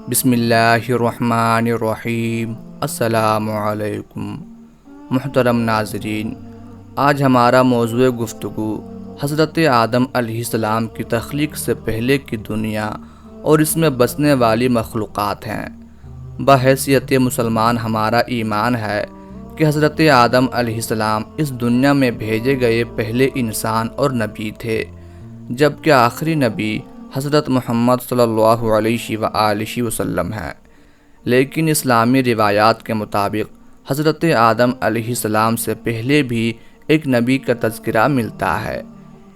بسم اللہ الرحمن الرحیم۔ السلام علیکم محترم ناظرین، آج ہمارا موضوع گفتگو حضرت آدم علیہ السلام کی تخلیق سے پہلے کی دنیا اور اس میں بسنے والی مخلوقات ہیں۔ بحیثیت مسلمان ہمارا ایمان ہے کہ حضرت آدم علیہ السلام اس دنیا میں بھیجے گئے پہلے انسان اور نبی تھے، جبکہ آخری نبی حضرت محمد صلی اللہ علیہ وآلہ وسلم ہیں۔ لیکن اسلامی روایات کے مطابق حضرت آدم علیہ السلام سے پہلے بھی ایک نبی کا تذکرہ ملتا ہے۔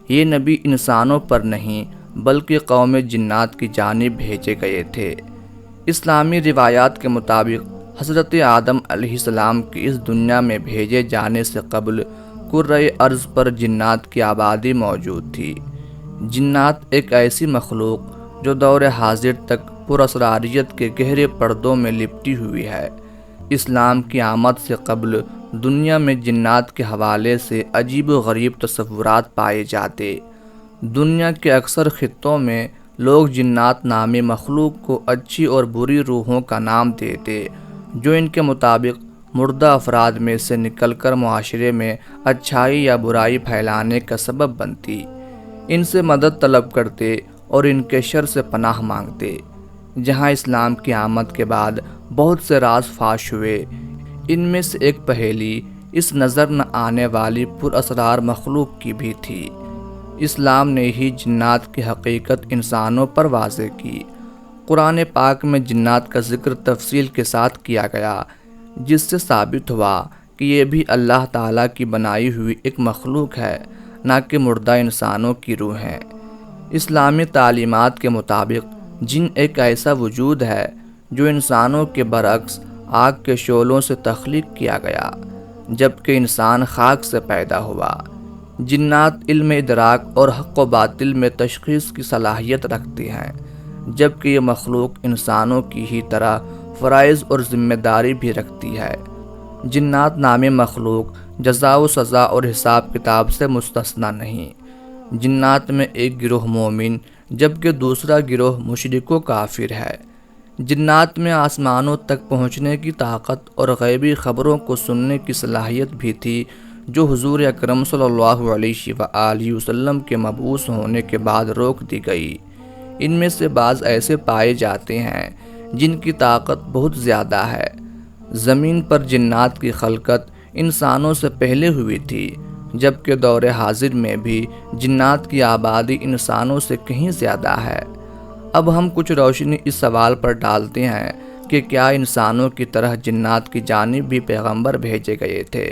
یہ نبی انسانوں پر نہیں بلکہ قوم جنات کی جانب بھیجے گئے تھے۔ اسلامی روایات کے مطابق حضرت آدم علیہ السلام کی اس دنیا میں بھیجے جانے سے قبل کرۂ ارض پر جنات کی آبادی موجود تھی۔ جنات ایک ایسی مخلوق جو دور حاضر تک پراسراریت کے گہرے پردوں میں لپٹی ہوئی ہے۔ اسلام کی آمد سے قبل دنیا میں جنات کے حوالے سے عجیب و غریب تصورات پائے جاتے۔ دنیا کے اکثر خطوں میں لوگ جنات نامی مخلوق کو اچھی اور بری روحوں کا نام دیتے، جو ان کے مطابق مردہ افراد میں سے نکل کر معاشرے میں اچھائی یا برائی پھیلانے کا سبب بنتی۔ ان سے مدد طلب کرتے اور ان کے شر سے پناہ مانگتے۔ جہاں اسلام کی آمد کے بعد بہت سے راز فاش ہوئے، ان میں سے ایک پہیلی اس نظر نہ آنے والی پراسرار مخلوق کی بھی تھی۔ اسلام نے ہی جنات کی حقیقت انسانوں پر واضح کی۔ قرآن پاک میں جنات کا ذکر تفصیل کے ساتھ کیا گیا، جس سے ثابت ہوا کہ یہ بھی اللہ تعالیٰ کی بنائی ہوئی ایک مخلوق ہے، نہ کہ مردہ انسانوں کی روح ہیں۔ اسلامی تعلیمات کے مطابق جن ایک ایسا وجود ہے جو انسانوں کے برعکس آگ کے شعلوں سے تخلیق کیا گیا، جبکہ انسان خاک سے پیدا ہوا۔ جنات علم ادراک اور حق و باطل میں تشخیص کی صلاحیت رکھتی ہیں، جبکہ یہ مخلوق انسانوں کی ہی طرح فرائض اور ذمہ داری بھی رکھتی ہے۔ جنات نامی مخلوق جزا و سزا اور حساب کتاب سے مستثنیٰ نہیں۔ جنات میں ایک گروہ مومن جبکہ دوسرا گروہ مشرک و کافر ہے۔ جنات میں آسمانوں تک پہنچنے کی طاقت اور غیبی خبروں کو سننے کی صلاحیت بھی تھی، جو حضور اکرم صلی اللہ علیہ وآلہ وسلم کے مبعوث ہونے کے بعد روک دی گئی۔ ان میں سے بعض ایسے پائے جاتے ہیں جن کی طاقت بہت زیادہ ہے۔ زمین پر جنات کی خلقت انسانوں سے پہلے ہوئی تھی، جبکہ دور حاضر میں بھی جنات کی آبادی انسانوں سے کہیں زیادہ ہے۔ اب ہم کچھ روشنی اس سوال پر ڈالتے ہیں کہ کیا انسانوں کی طرح جنات کی جانب بھی پیغمبر بھیجے گئے تھے؟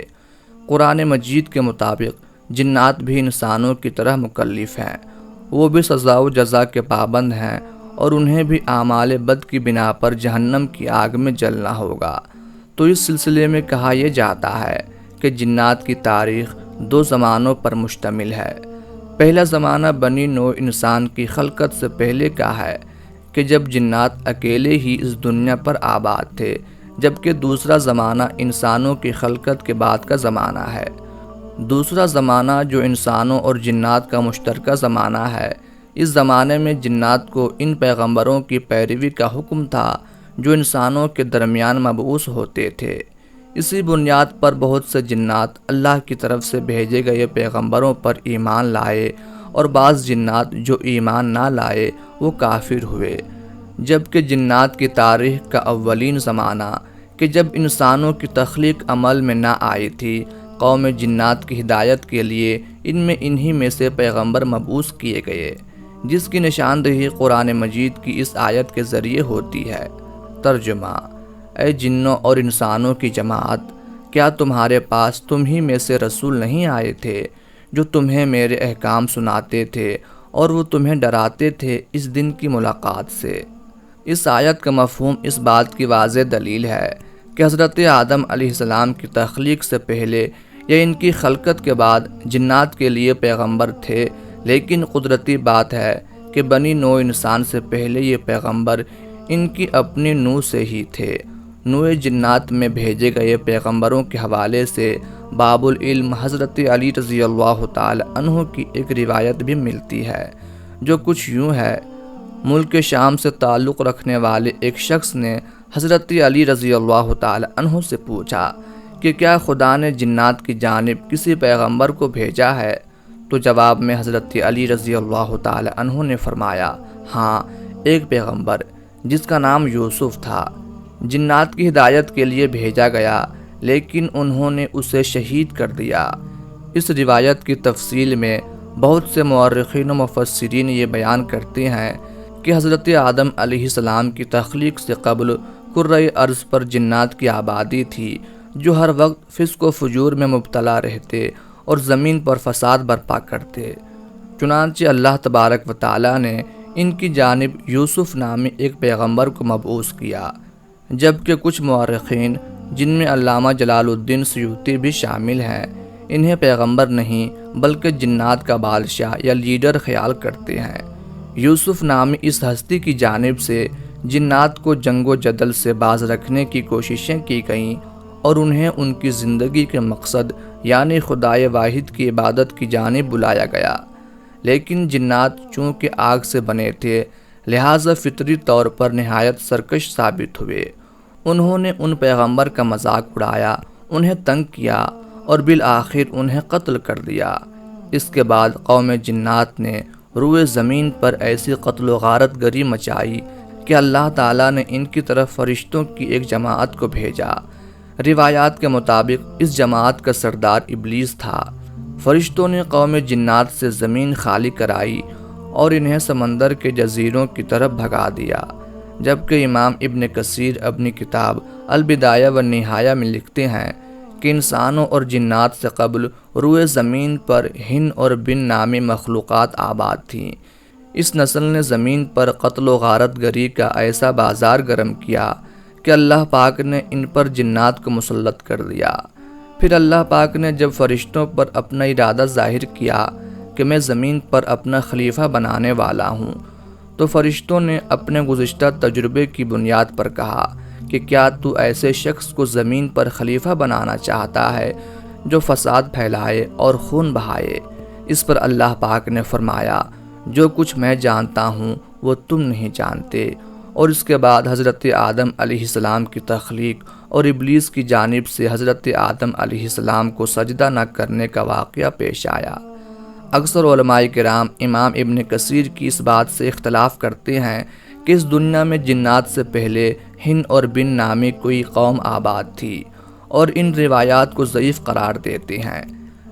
قرآن مجید کے مطابق جنات بھی انسانوں کی طرح مکلف ہیں، وہ بھی سزا و جزا کے پابند ہیں اور انہیں بھی اعمال بد کی بنا پر جہنم کی آگ میں جلنا ہوگا۔ تو اس سلسلے میں کہا یہ جاتا ہے کہ جنات کی تاریخ دو زمانوں پر مشتمل ہے۔ پہلا زمانہ بنی نوع انسان کی خلقت سے پہلے کا ہے کہ جب جنات اکیلے ہی اس دنیا پر آباد تھے، جبکہ دوسرا زمانہ انسانوں کی خلقت کے بعد کا زمانہ ہے۔ دوسرا زمانہ جو انسانوں اور جنات کا مشترکہ زمانہ ہے، اس زمانے میں جنات کو ان پیغمبروں کی پیروی کا حکم تھا جو انسانوں کے درمیان مبعوث ہوتے تھے۔ اسی بنیاد پر بہت سے جنات اللہ کی طرف سے بھیجے گئے پیغمبروں پر ایمان لائے اور بعض جنات جو ایمان نہ لائے وہ کافر ہوئے۔ جبکہ جنات کی تاریخ کا اولین زمانہ کہ جب انسانوں کی تخلیق عمل میں نہ آئی تھی، قوم جنات کی ہدایت کے لیے انہی میں سے پیغمبر مبعوث کیے گئے، جس کی نشاندہی قرآن مجید کی اس آیت کے ذریعے ہوتی ہے۔ ترجمہ: اے جنوں اور انسانوں کی جماعت، کیا تمہارے پاس تم ہی میں سے رسول نہیں آئے تھے جو تمہیں میرے احکام سناتے تھے اور وہ تمہیں ڈراتے تھے اس دن کی ملاقات سے؟ اس آیت کا مفہوم اس بات کی واضح دلیل ہے کہ حضرت آدم علیہ السلام کی تخلیق سے پہلے یا ان کی خلقت کے بعد جنات کے لیے پیغمبر تھے، لیکن قدرتی بات ہے کہ بنی نوع انسان سے پہلے یہ پیغمبر ان کی اپنی نوع سے ہی تھے۔ نوع جنات میں بھیجے گئے پیغمبروں کے حوالے سے باب العلم حضرت علی رضی اللہ تعالی عنہ کی ایک روایت بھی ملتی ہے، جو کچھ یوں ہے: ملک شام سے تعلق رکھنے والے ایک شخص نے حضرت علی رضی اللہ تعالی عنہ سے پوچھا کہ کیا خدا نے جنات کی جانب کسی پیغمبر کو بھیجا ہے؟ تو جواب میں حضرت علی رضی اللہ تعالی عنہ نے فرمایا، ہاں، ایک پیغمبر جس کا نام یوسف تھا، جنات کی ہدایت کے لیے بھیجا گیا، لیکن انہوں نے اسے شہید کر دیا۔ اس روایت کی تفصیل میں بہت سے مورخین و مفسرین یہ بیان کرتے ہیں کہ حضرت آدم علیہ السلام کی تخلیق سے قبل کرۂ ارض پر جنات کی آبادی تھی، جو ہر وقت فسق و فجور میں مبتلا رہتے اور زمین پر فساد برپا کرتے۔ چنانچہ اللہ تبارک و تعالیٰ نے ان کی جانب یوسف نامی ایک پیغمبر کو مبعوث کیا، جبکہ کچھ مورخین، جن میں علامہ جلال الدین سیوطی بھی شامل ہیں، انہیں پیغمبر نہیں بلکہ جنات کا بادشاہ یا لیڈر خیال کرتے ہیں۔ یوسف نامی اس ہستی کی جانب سے جنات کو جنگ و جدل سے باز رکھنے کی کوششیں کی گئیں اور انہیں ان کی زندگی کے مقصد یعنی خدائے واحد کی عبادت کی جانب بلایا گیا، لیکن جنات چونکہ آگ سے بنے تھے لہٰذا فطری طور پر نہایت سرکش ثابت ہوئے۔ انہوں نے ان پیغمبر کا مذاق اڑایا، انہیں تنگ کیا اور بالآخر انہیں قتل کر دیا۔ اس کے بعد قوم جنات نے روئے زمین پر ایسی قتل و غارت گری مچائی کہ اللہ تعالیٰ نے ان کی طرف فرشتوں کی ایک جماعت کو بھیجا۔ روایات کے مطابق اس جماعت کا سردار ابلیس تھا۔ فرشتوں نے قوم جنات سے زمین خالی کرائی اور انہیں سمندر کے جزیروں کی طرف بھگا دیا، جبکہ امام ابن کثیر اپنی کتاب البدایہ والنہایہ میں لکھتے ہیں کہ انسانوں اور جنات سے قبل روئے زمین پر ہن اور بن نامی مخلوقات آباد تھیں۔ اس نسل نے زمین پر قتل و غارت گری کا ایسا بازار گرم کیا کہ اللہ پاک نے ان پر جنات کو مسلط کر دیا۔ پھر اللہ پاک نے جب فرشتوں پر اپنا ارادہ ظاہر کیا کہ میں زمین پر اپنا خلیفہ بنانے والا ہوں، تو فرشتوں نے اپنے گزشتہ تجربے کی بنیاد پر کہا کہ کیا تو ایسے شخص کو زمین پر خلیفہ بنانا چاہتا ہے جو فساد پھیلائے اور خون بہائے؟ اس پر اللہ پاک نے فرمایا، جو کچھ میں جانتا ہوں وہ تم نہیں جانتے۔ اور اس کے بعد حضرت آدم علیہ السلام کی تخلیق اور ابلیس کی جانب سے حضرت آدم علیہ السلام کو سجدہ نہ کرنے کا واقعہ پیش آیا۔ اکثر علماء کرام امام ابن کثیر کی اس بات سے اختلاف کرتے ہیں کہ اس دنیا میں جنات سے پہلے ہن اور بن نامی کوئی قوم آباد تھی، اور ان روایات کو ضعیف قرار دیتے ہیں،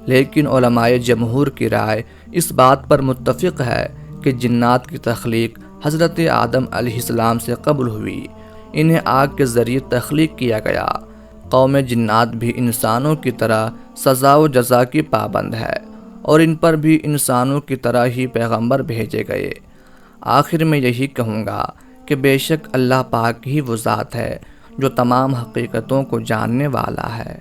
لیکن علماء جمہور کی رائے اس بات پر متفق ہے کہ جنات کی تخلیق حضرت آدم علیہ السلام سے قبل ہوئی، انہیں آگ کے ذریعے تخلیق کیا گیا۔ قوم جنات بھی انسانوں کی طرح سزا و جزا کی پابند ہے، اور ان پر بھی انسانوں کی طرح ہی پیغمبر بھیجے گئے۔ آخر میں یہی کہوں گا کہ بے شک اللہ پاک ہی وہ ذات ہے جو تمام حقیقتوں کو جاننے والا ہے۔